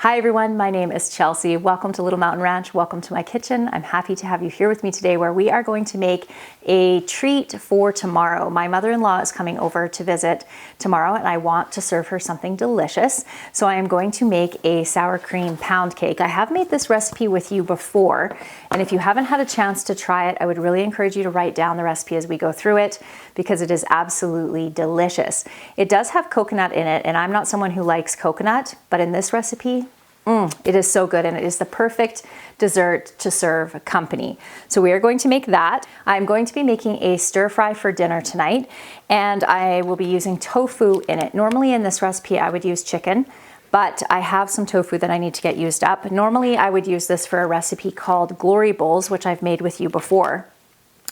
Hi everyone, my name is Chelsea. Welcome to Little Mountain Ranch. Welcome to my kitchen. I'm happy to have you here with me today where we are going to make a treat for tomorrow. My mother-in-law is coming over to visit tomorrow and I want to serve her something delicious. So I am going to make a sour cream pound cake. I have made this recipe with you before, and if you haven't had a chance to try it, I would really encourage you to write down the recipe as we go through it because it is absolutely delicious. It does have coconut in it, and I'm not someone who likes coconut, but in this recipe, it is so good, and it is the perfect dessert to serve company. So we are going to make that. I'm going to be making a stir fry for dinner tonight, and I will be using tofu in it. Normally in this recipe I would use chicken, but I have some tofu that I need to get used up. Normally I would use this for a recipe called Glory Bowls, which I've made with you before,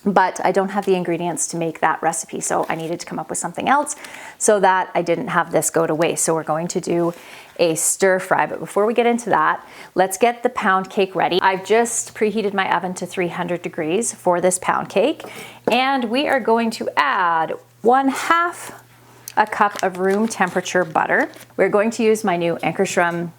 but I don't have the ingredients to make that recipe, so I needed to come up with something else so that I didn't have this go to waste. So we're going to do a stir fry, but before we get into that, let's get the pound cake ready. I've just preheated my oven to 300 degrees for this pound cake, and we are going to add 1/2 a cup of room temperature butter. We're going to use my new Ankerstrom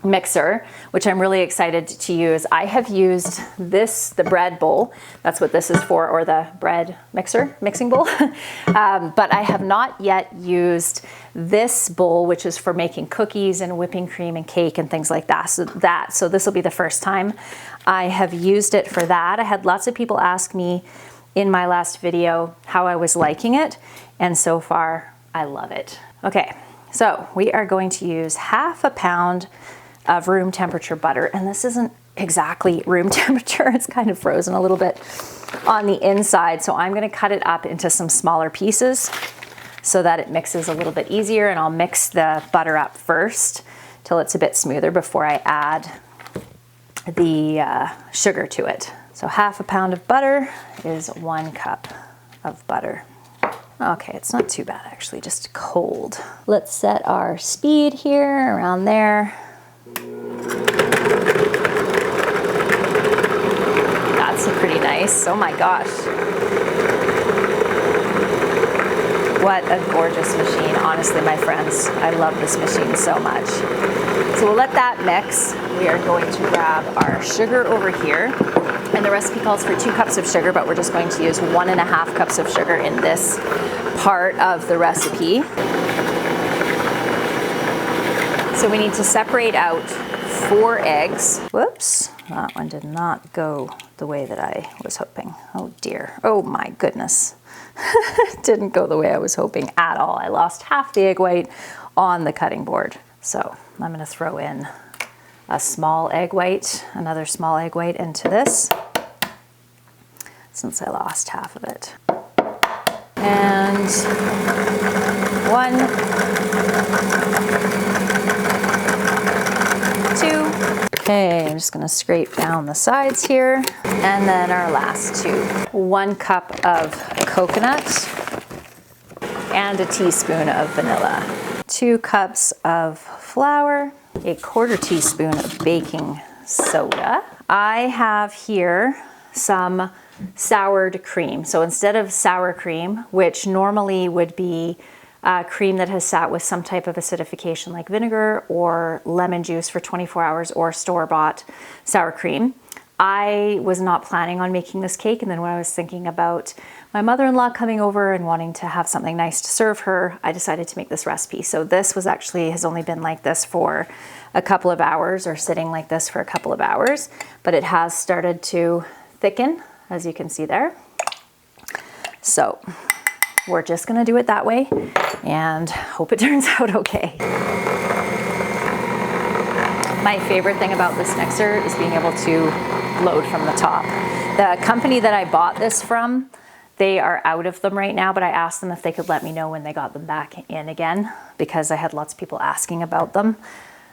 mixer, which I'm really excited to use. I have used this, the bread bowl, that's what this is for, or the bread mixing bowl, but I have not yet used this bowl, which is for making cookies and whipping cream and cake and things like that. So this will be the first time I have used it for that. I had lots of people ask me in my last video how I was liking it, and so far I love it. Okay, so we are going to use 1/2 pound of room temperature butter, and this isn't exactly room temperature, it's kind of frozen a little bit on the inside, so I'm going to cut it up into some smaller pieces so that it mixes a little bit easier, and I'll mix the butter up first till it's a bit smoother before I add the sugar to it. So 1/2 pound of butter is 1 cup of butter. Okay, it's not too bad actually, just cold. Let's set our speed here around there. That's pretty nice. Oh my gosh. What a gorgeous machine. Honestly, my friends, I love this machine so much. So we'll let that mix. We are going to grab our sugar over here. And the recipe calls for 2 cups of sugar, but we're just going to use 1.5 cups of sugar in this part of the recipe. So we need to separate out 4 eggs. Whoops, that one did not go the way that I was hoping. Oh dear, oh my goodness. It didn't go the way I was hoping at all. I lost half the egg white on the cutting board. So I'm gonna throw in a small egg white, another small egg white into this, since I lost half of it. And 1, 2. Okay, I'm just gonna scrape down the sides here. And then our last 2. 1 cup of coconut and a teaspoon of vanilla. 2 cups of flour, 1/4 teaspoon of baking soda. I have here some soured cream. So instead of sour cream, which normally would be cream that has sat with some type of acidification like vinegar or lemon juice for 24 hours or store-bought sour cream, I was not planning on making this cake, and then when I was thinking about my mother-in-law coming over and wanting to have something nice to serve her, I decided to make this recipe. So this has only been like this for a couple of hours, or sitting like this for a couple of hours, but it has started to thicken, as you can see there. So we're just gonna do it that way and hope it turns out okay. My favorite thing about this mixer is being able to load from the top. The company that I bought this from, they are out of them right now, but I asked them if they could let me know when they got them back in again, because I had lots of people asking about them.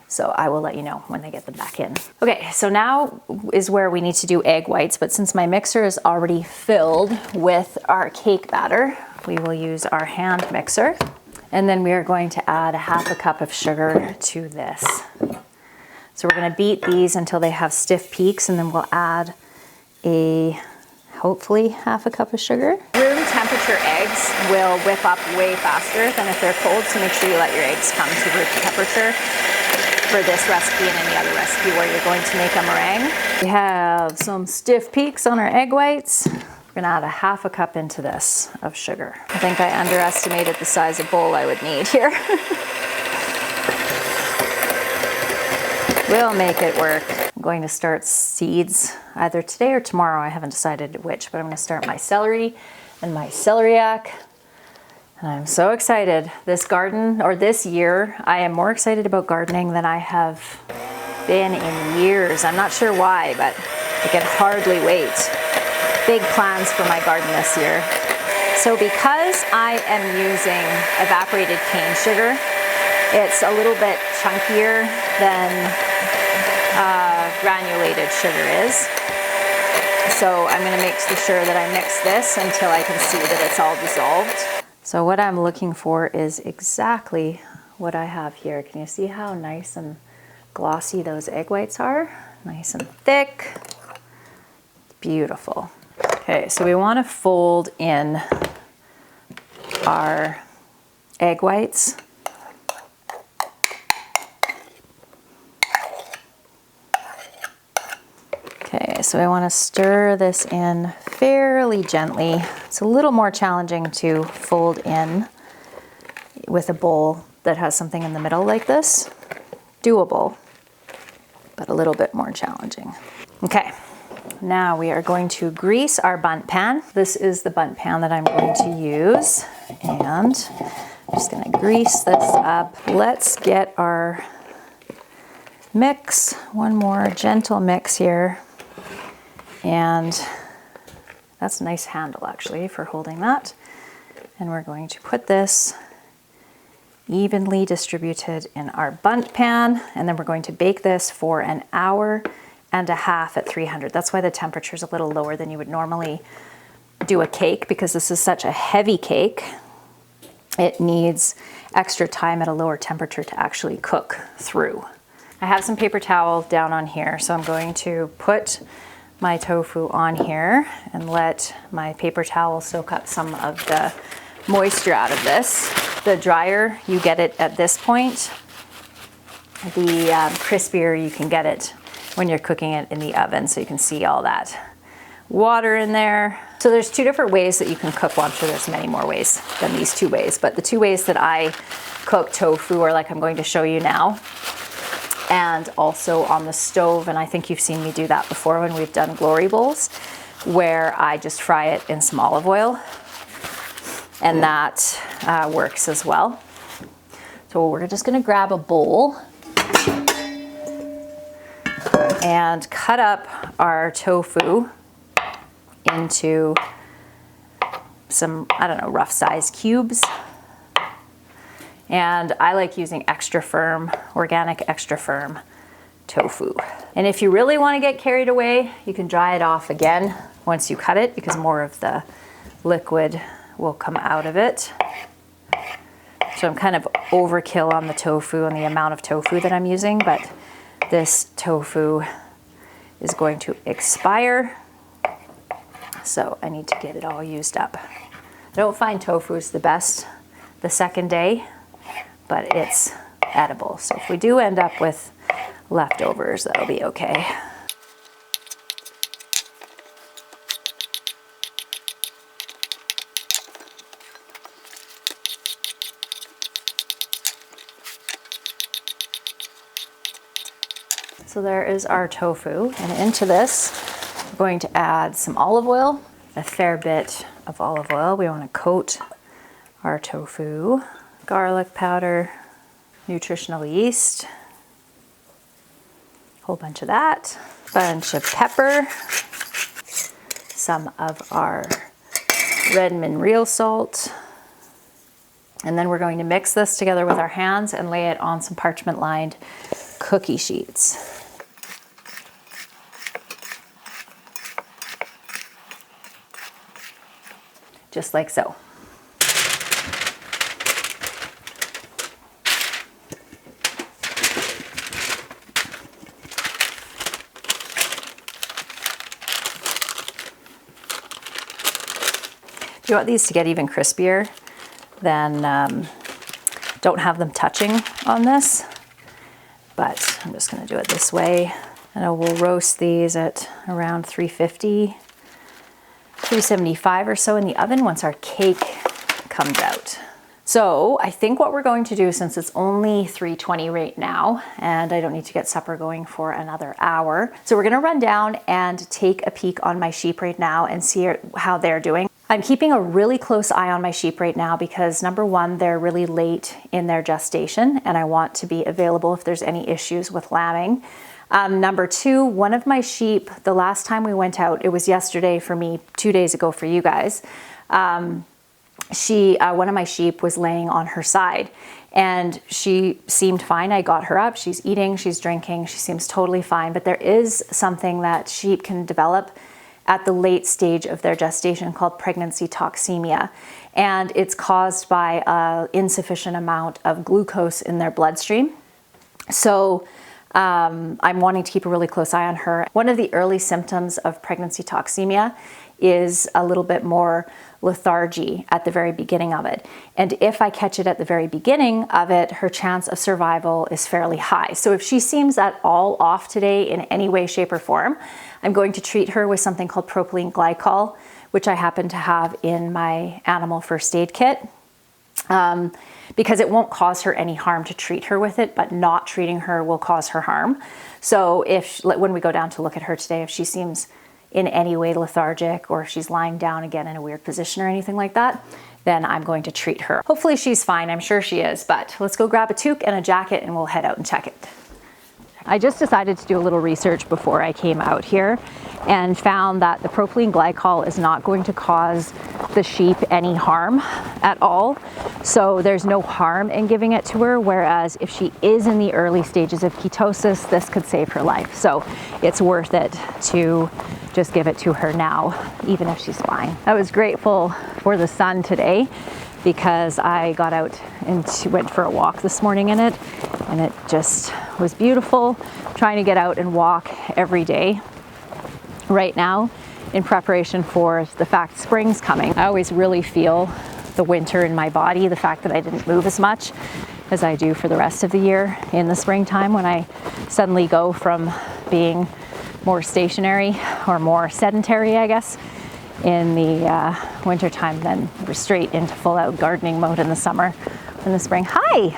So I will let you know when they get them back in. Okay, so now is where we need to do egg whites, but since my mixer is already filled with our cake batter, we will use our hand mixer. And then we are going to add 1/2 cup of sugar to this. So we're gonna beat these until they have stiff peaks, and then we'll add hopefully 1/2 cup of sugar. Room temperature eggs will whip up way faster than if they're cold, so make sure you let your eggs come to room temperature. for this recipe and any other recipe where you're going to make a meringue. We have some stiff peaks on our egg whites. We're gonna add a half a cup into this of sugar. I think I underestimated the size of bowl I would need here. We'll make it work. I'm going to start seeds either today or tomorrow. I haven't decided which, but I'm gonna start my celery and my celeriac. And I'm so excited. This garden, or this year, I am more excited about gardening than I have been in years. I'm not sure why, but I can hardly wait. Big plans for my garden this year. So because I am using evaporated cane sugar, it's a little bit chunkier than granulated sugar is. So I'm gonna make sure that I mix this until I can see that it's all dissolved. So what I'm looking for is exactly what I have here. Can you see how nice and glossy those egg whites are? Nice and thick, beautiful. Okay, so we wanna fold in our egg whites. Okay, so I want to stir this in fairly gently. It's a little more challenging to fold in with a bowl that has something in the middle like this. Doable, but a little bit more challenging. Okay, now we are going to grease our bundt pan. This is the bundt pan that I'm going to use, and I'm just going to grease this up. Let's get our mix, one more gentle mix here. And that's a nice handle actually for holding that. And we're going to put this evenly distributed in our bundt pan, and then we're going to bake this for an hour and a half at 300. That's why the temperature is a little lower than you would normally do a cake, because this is such a heavy cake. It needs extra time at a lower temperature to actually cook through. I have some paper towel down on here, so I'm going to put my tofu on here and let my paper towel soak up some of the moisture out of this. The drier you get it at this point, the crispier you can get it when you're cooking it in the oven, so you can see all that water in there. So there's two different ways that you can cook. Well, I'm sure there's many more ways than these two ways, but the two ways that I cook tofu are like I'm going to show you now, and also on the stove. And I think you've seen me do that before when we've done glory bowls, where I just fry it in some olive oil, and that works as well. So we're just gonna grab a bowl and cut up our tofu into some, I don't know, rough size cubes. And I like using extra firm, organic extra firm tofu. And if you really want to get carried away, you can dry it off again once you cut it, because more of the liquid will come out of it. So I'm kind of overkill on the tofu and the amount of tofu that I'm using, but this tofu is going to expire, so I need to get it all used up. I don't find tofu is the best the second day, but it's edible. So if we do end up with leftovers, that'll be okay. So there is our tofu, and into this, we're going to add some olive oil, a fair bit of olive oil. We want to coat our tofu. Garlic powder, nutritional yeast, a whole bunch of that, bunch of pepper, some of our Redmond real salt, and then we're going to mix this together with our hands and lay it on some parchment lined cookie sheets. Just like so. If you want these to get even crispier, then don't have them touching on this, but I'm just gonna do it this way. And we'll roast these at around 350, 375 or so in the oven once our cake comes out. So I think what we're going to do, since it's only 3:20 right now, and I don't need to get supper going for another hour. So we're gonna run down and take a peek on my sheep right now and see how they're doing. I'm keeping a really close eye on my sheep right now because number one, they're really late in their gestation and I want to be available if there's any issues with lambing. Number two, one of my sheep, the last time we went out, it was yesterday for me, 2 days ago for you guys. One of my sheep was laying on her side and she seemed fine. I got her up, she's eating, she's drinking, she seems totally fine. But there is something that sheep can develop at the late stage of their gestation called pregnancy toxemia. And it's caused by an insufficient amount of glucose in their bloodstream. So I'm wanting to keep a really close eye on her. One of the early symptoms of pregnancy toxemia is a little bit more lethargy at the very beginning of it. And if I catch it at the very beginning of it, her chance of survival is fairly high. So if she seems at all off today in any way, shape, or form, I'm going to treat her with something called propylene glycol, which I happen to have in my animal first aid kit. Because it won't cause her any harm to treat her with it, but not treating her will cause her harm. So when we go down to look at her today, if she seems in any way lethargic or if she's lying down again in a weird position or anything like that, then I'm going to treat her. Hopefully she's fine, I'm sure she is, but let's go grab a toque and a jacket and we'll head out and check it. I just decided to do a little research before I came out here and found that the propylene glycol is not going to cause the sheep any harm at all. So there's no harm in giving it to her, whereas if she is in the early stages of ketosis, this could save her life. So it's worth it to just give it to her now, even if she's fine. I was grateful for the sun today because I got out and went for a walk this morning in it, and it just was beautiful. Trying to get out and walk every day right now in preparation for the fact spring's coming. I always really feel the winter in my body, the fact that I didn't move as much as I do for the rest of the year in the springtime when I suddenly go from being more stationary or more sedentary, I guess, in the wintertime, then we're straight into full out gardening mode in the summer. In the spring. Hi!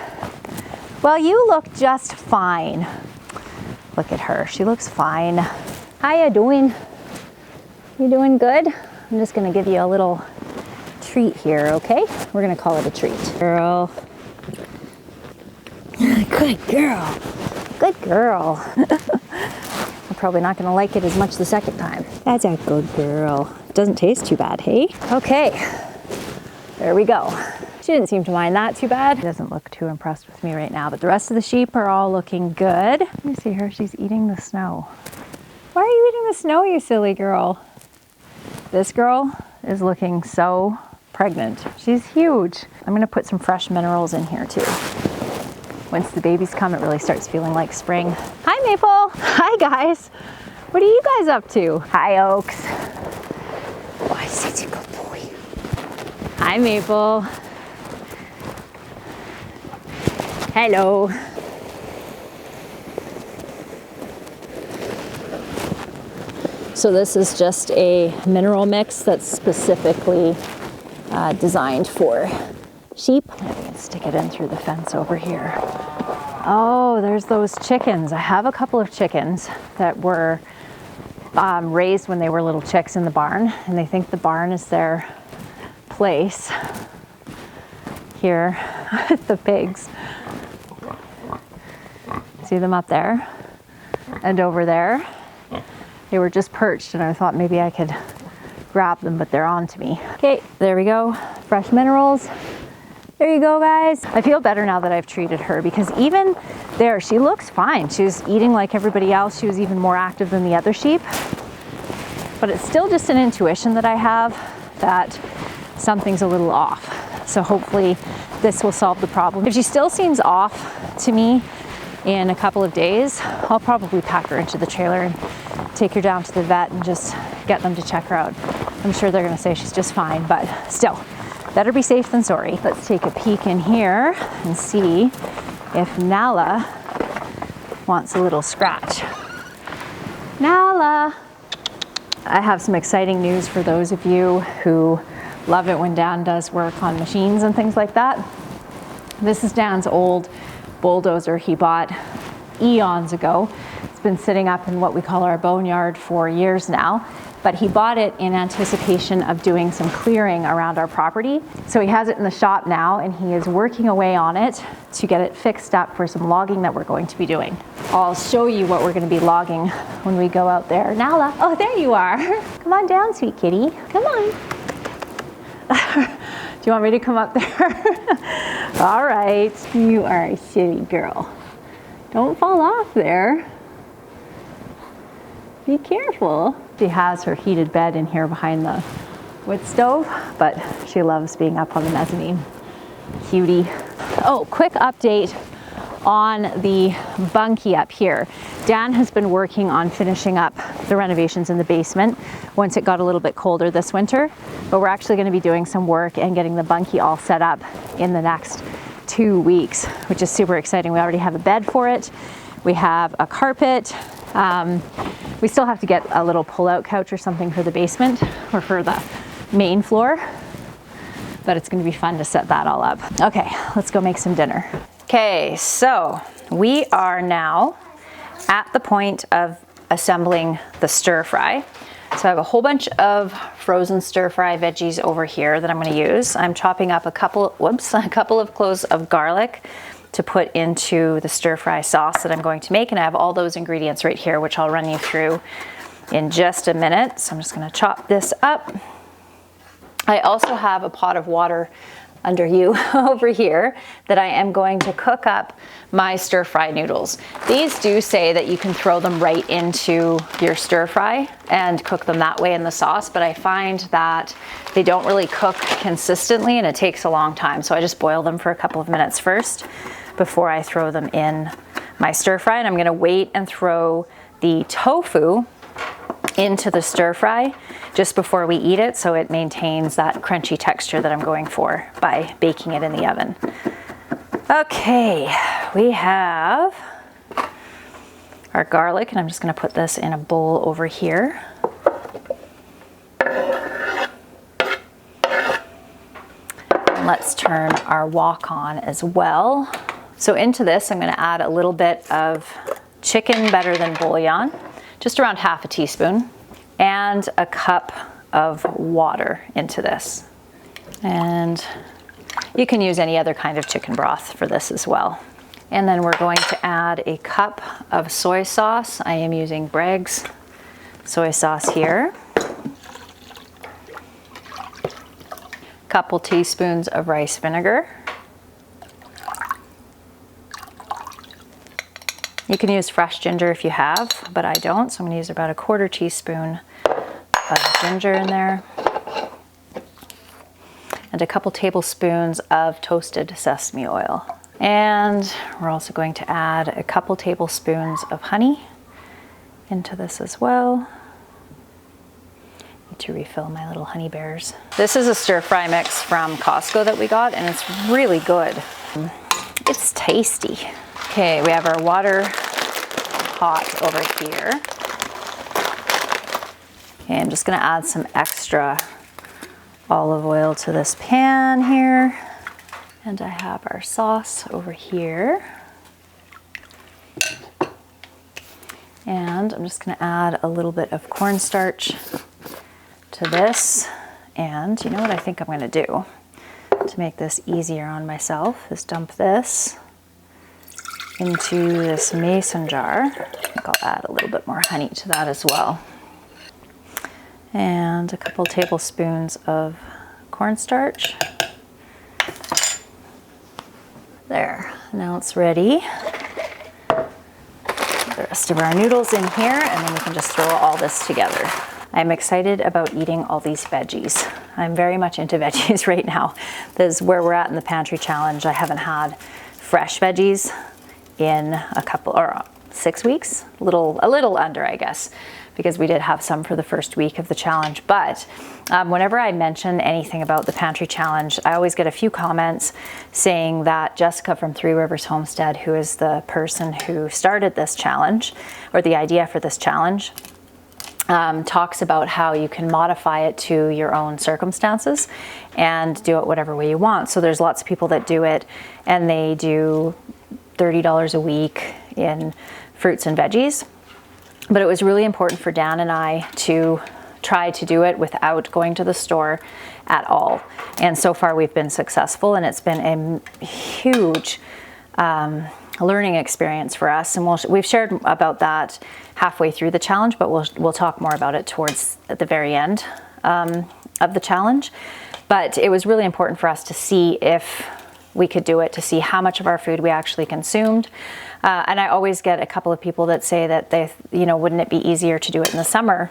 Well, you look just fine. Look at her, she looks fine. How you doing? You doing good? I'm just gonna give you a little treat here, okay? We're gonna call it a treat. Girl. Good girl. Good girl. I'm probably not gonna like it as much the second time. That's a good girl. Doesn't taste too bad, hey? Okay, there we go. She didn't seem to mind that too bad. She doesn't look too impressed with me right now, but the rest of the sheep are all looking good. Let me see her, she's eating the snow. Why are you eating the snow, you silly girl? This girl is looking so pregnant. She's huge. I'm gonna put some fresh minerals in here too. Once the babies come, it really starts feeling like spring. Hi, Maple. Hi, guys. What are you guys up to? Hi, Oaks. Oh, such a good boy. Hi, Maple. Hello. So this is just a mineral mix that's specifically designed for sheep. I can stick it in through the fence over here. Oh, there's those chickens. I have a couple of chickens that were raised when they were little chicks in the barn, and they think the barn is their place here with the pigs. See them up there and over there? They were just perched and I thought maybe I could grab them, but they're on to me. Okay, there we go. Fresh minerals. There you go, guys. I feel better now that I've treated her because even there, she looks fine. She was eating like everybody else. She was even more active than the other sheep. But it's still just an intuition that I have that something's a little off. So hopefully this will solve the problem. If she still seems off to me in a couple of days, I'll probably pack her into the trailer and take her down to the vet and just get them to check her out. I'm sure they're gonna say she's just fine, but still, better be safe than sorry. Let's take a peek in here and see if Nala wants a little scratch. Nala! I have some exciting news for those of you who love it when Dan does work on machines and things like that. This is Dan's old bulldozer he bought eons ago. It's been sitting up in what we call our boneyard for years now, but he bought it in anticipation of doing some clearing around our property. So he has it in the shop now and he is working away on it to get it fixed up for some logging that we're going to be doing. I'll show you what we're going to be logging when we go out there. Nala, oh, there you are. Come on down, sweet kitty. Come on. Do you want me to come up there? All right, you are a silly girl. Don't fall off there. Be careful. She has her heated bed in here behind the wood stove, but she loves being up on the mezzanine. Cutie. Oh, quick update on the bunkie up here. Dan has been working on finishing up the renovations in the basement once it got a little bit colder this winter, but we're actually going to be doing some work and getting the bunkie all set up in the next 2 weeks, which is super exciting. We already have a bed for it. We have a carpet. We still have to get a little pull-out couch or something for the basement or for the main floor, but it's going to be fun to set that all up. Okay, let's go make some dinner. Okay, so we are now at the point of assembling the stir fry. So I have a whole bunch of frozen stir fry veggies over here that I'm going to use. I'm chopping up a couple of cloves of garlic to put into the stir fry sauce that I'm going to make, and I have all those ingredients right here, which I'll run you through in just a minute. So I'm just going to chop this up. I also have a pot of water under you over here that I am going to cook up my stir fry noodles. These do say that you can throw them right into your stir fry and cook them that way in the sauce, but I find that they don't really cook consistently and it takes a long time. So I just boil them for a couple of minutes first before I throw them in my stir fry. And I'm gonna wait and throw the tofu into the stir fry just before we eat it, so it maintains that crunchy texture that I'm going for by baking it in the oven. Okay, we have our garlic, and I'm just going to put this in a bowl over here. And let's turn our wok on as well. So into this, I'm going to add a little bit of chicken better than bouillon, just around half a teaspoon, and a cup of water into this. And you can use any other kind of chicken broth for this as well. And then we're going to add a cup of soy sauce. I am using Bragg's soy sauce here. Couple teaspoons of rice vinegar. You can use fresh ginger if you have, but I don't, so I'm going to use about a quarter teaspoon of ginger in there. And a couple tablespoons of toasted sesame oil. And we're also going to add a couple tablespoons of honey into this as well. Need to refill my little honey bears. This is a stir fry mix from Costco that we got, and it's really good. It's tasty. Okay, we have our water hot over here. Okay, I'm just gonna add some extra olive oil to this pan here. And I have our sauce over here. And I'm just gonna add a little bit of cornstarch to this. And you know what I think I'm gonna do to make this easier on myself is dump this into this mason jar. I think I'll add a little bit more honey to that as well. And a couple tablespoons of cornstarch. There, now it's ready. Put the rest of our noodles in here, and then we can just throw all this together. I'm excited about eating all these veggies. I'm very much into veggies right now. This is where we're at in the pantry challenge. I haven't had fresh veggies in a couple, or 6 weeks, a little under, I guess, because we did have some for the first week of the challenge. But whenever I mention anything about the pantry challenge, I always get a few comments saying that Jessica from Three Rivers Homestead, who is the person who started this challenge, or the idea for this challenge, talks about how you can modify it to your own circumstances and do it whatever way you want. So there's lots of people that do it, and they do $30 a week in fruits and veggies. But it was really important for Dan and I to try to do it without going to the store at all. And so far we've been successful, and it's been a huge learning experience for us. And we've shared about that halfway through the challenge, but we'll talk more about it towards the very end of the challenge. But it was really important for us to see if we could do it, to see how much of our food we actually consumed. And I always get a couple of people that say that wouldn't it be easier to do it in the summer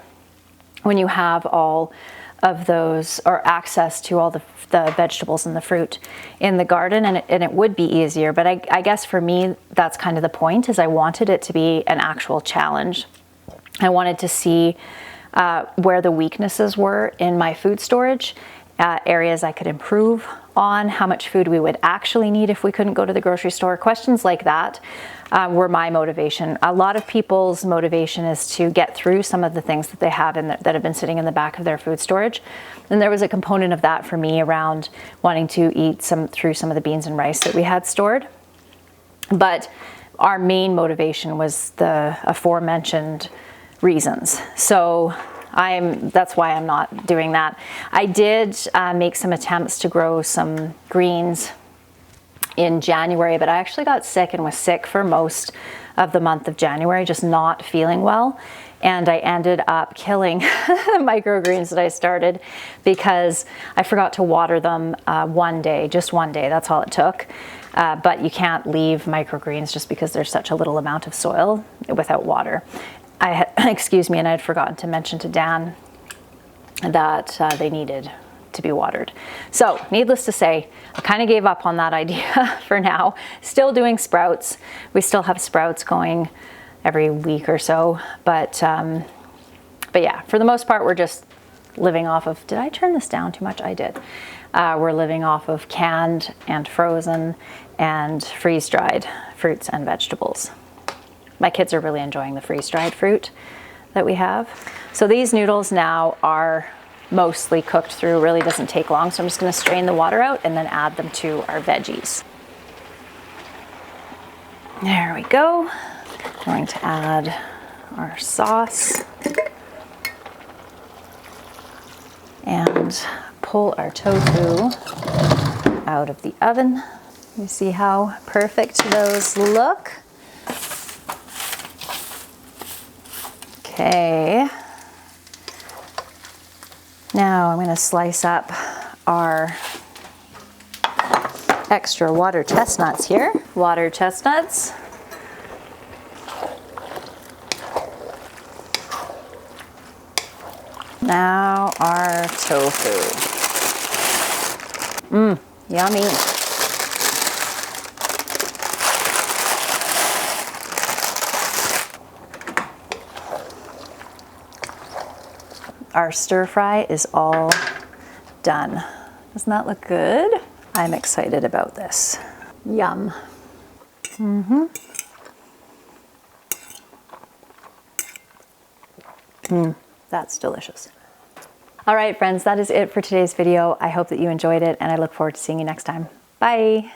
when you have all of those, or access to all the vegetables and the fruit in the garden, and it would be easier. But I guess for me, that's kind of the point, is I wanted it to be an actual challenge. I wanted to see where the weaknesses were in my food storage, areas I could improve on, how much food we would actually need if we couldn't go to the grocery store. Questions like that were my motivation. A lot of people's motivation is to get through some of the things that they have that have been sitting in the back of their food storage. And there was a component of that for me around wanting to eat through some of the beans and rice that we had stored. But our main motivation was the aforementioned reasons. So that's why I'm not doing that. I did make some attempts to grow some greens in January, but I actually got sick and was sick for most of the month of January, just not feeling well. And I ended up killing the microgreens that I started because I forgot to water them just one day. That's all it took. But you can't leave microgreens just because there's such a little amount of soil without water. Excuse me, and I had forgotten to mention to Dan that they needed to be watered. So needless to say, I kind of gave up on that idea for now. Still doing sprouts. We still have sprouts going every week or so, but yeah, for the most part, we're just living off of, did I turn this down too much? I did. We're living off of canned and frozen and freeze-dried fruits and vegetables. My kids are really enjoying the freeze-dried fruit that we have. So these noodles now are mostly cooked through, really doesn't take long. So I'm just gonna strain the water out and then add them to our veggies. There we go. I'm going to add our sauce and pull our tofu out of the oven. You see how perfect those look? Okay, now I'm going to slice up our extra water chestnuts here. Water chestnuts. Now our tofu. Yummy. Our stir fry is all done. Doesn't that look good? I'm excited about this. Yum. That's delicious. All right, friends, that is it for today's video. I hope that you enjoyed it, and I look forward to seeing you next time. Bye.